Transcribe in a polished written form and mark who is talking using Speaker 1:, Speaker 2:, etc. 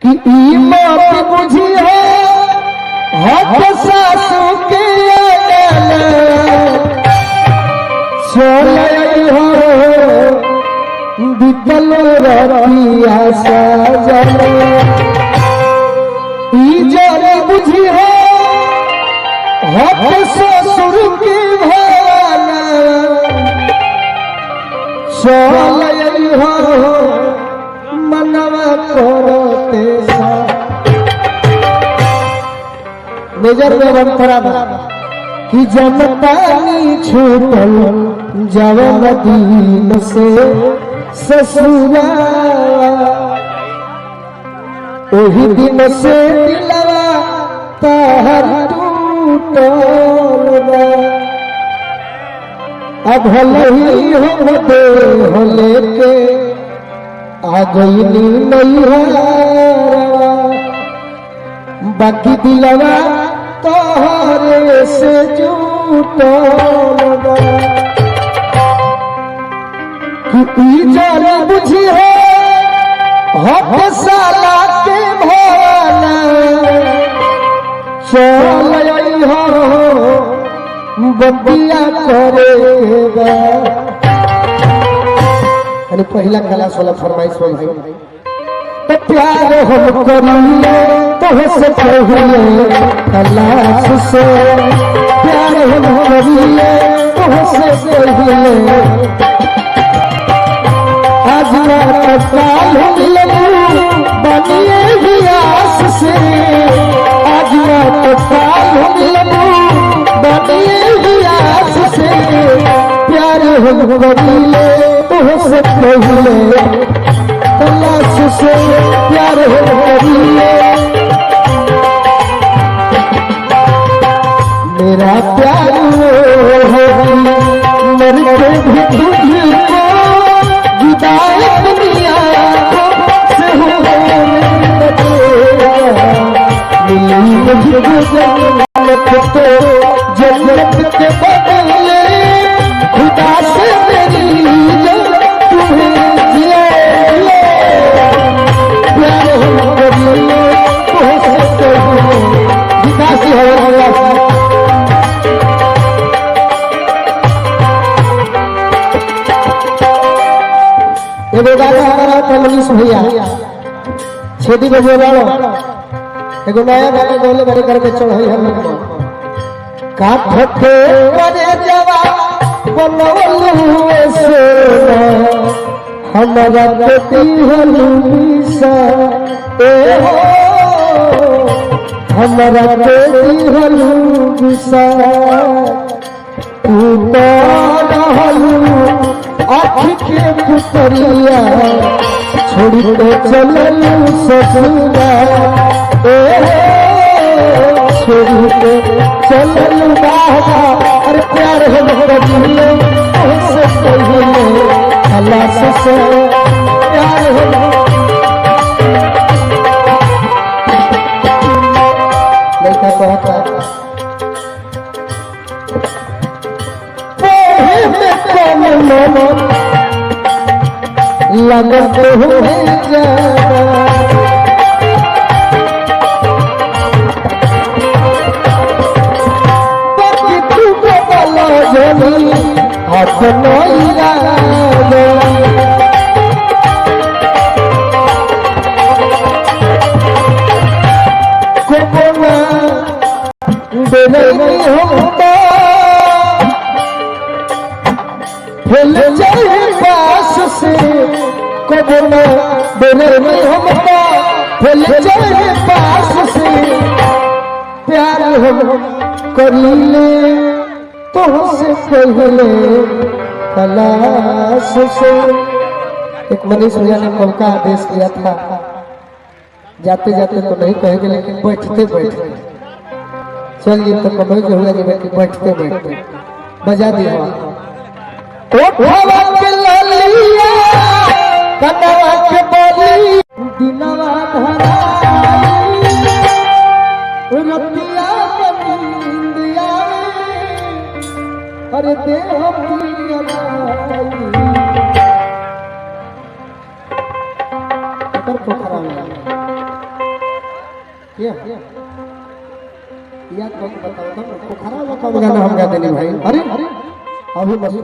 Speaker 1: कि ई मत बुझिए हक सासू के चल हो बितल रतिया सजल ई जल बुझिए हक ससुर के भावना चल हो मनवा करते मेजर में परंपरा कि जनतानी छूटल जवन दिन से ससुरा ओही दिन से दिलवा ताहर टूटल अब ही हम दे हो लेके आ गई नैहरा बाकी दिलवा तोहरे से जुटल कि जल बुझिए हक साला के भावना चल हो बतिया करेगा पहला क्लास वाला फरमाइश तो प्यार हम करिए तुझसे पहले क्लास से प्यार हम करिए तुझसे पहले आज काल बनिए गियास से आज काल बनिए गियास से प्यार हम करिए तुझसे पहले क्लास से प्यार हम करिए मेरा प्यार होगी मरते भी तुझको जुदाई दुनिया से हो मिली मुझको जन्नत के बदले खुदा से मेरी तुम्हें दिया प्यार हम करिए तुझसे विकासी हो एगो गाना हमारा कमलीश भैया छेदी बजे वालो एगो नया गाना गोले बड़े घर में चढ़ई हम काठ के बड़े जवा बनवलू से हमरा बेटी हलूसा ए हो हमरा बेटी हलूसा तू तो रहलू आँख के पुतरिया छोड़ के चलल ससुरा छोड़ के चलल बाबा अरे प्यार हम करिए उससे पहले खलास से प्यार हम लड़का कहता लगत हुए तू बला जनी हाथ नैया कोना देने होता फैल जाए पास से कोना देने में होता फैल जाए पास से प्यार हम करिए तुझसे पहले खलास से। एक मनीष भैया ने मौका आदेश किया था जाते जाते तो नहीं कहेंगे लेकिन बैठते बैठते चलिए तो कभी जो हुआ कि बैठते बैठते बजा दिया ओठवा के ललिया कनवा के बोली दिनवा धराई रतिया बनिंदिया अरे देह पिया कर पोखरा में क्या याद करके बताओ तो पोखरा वाला कौन गाना हम गा देनी भाई अरे अभी बस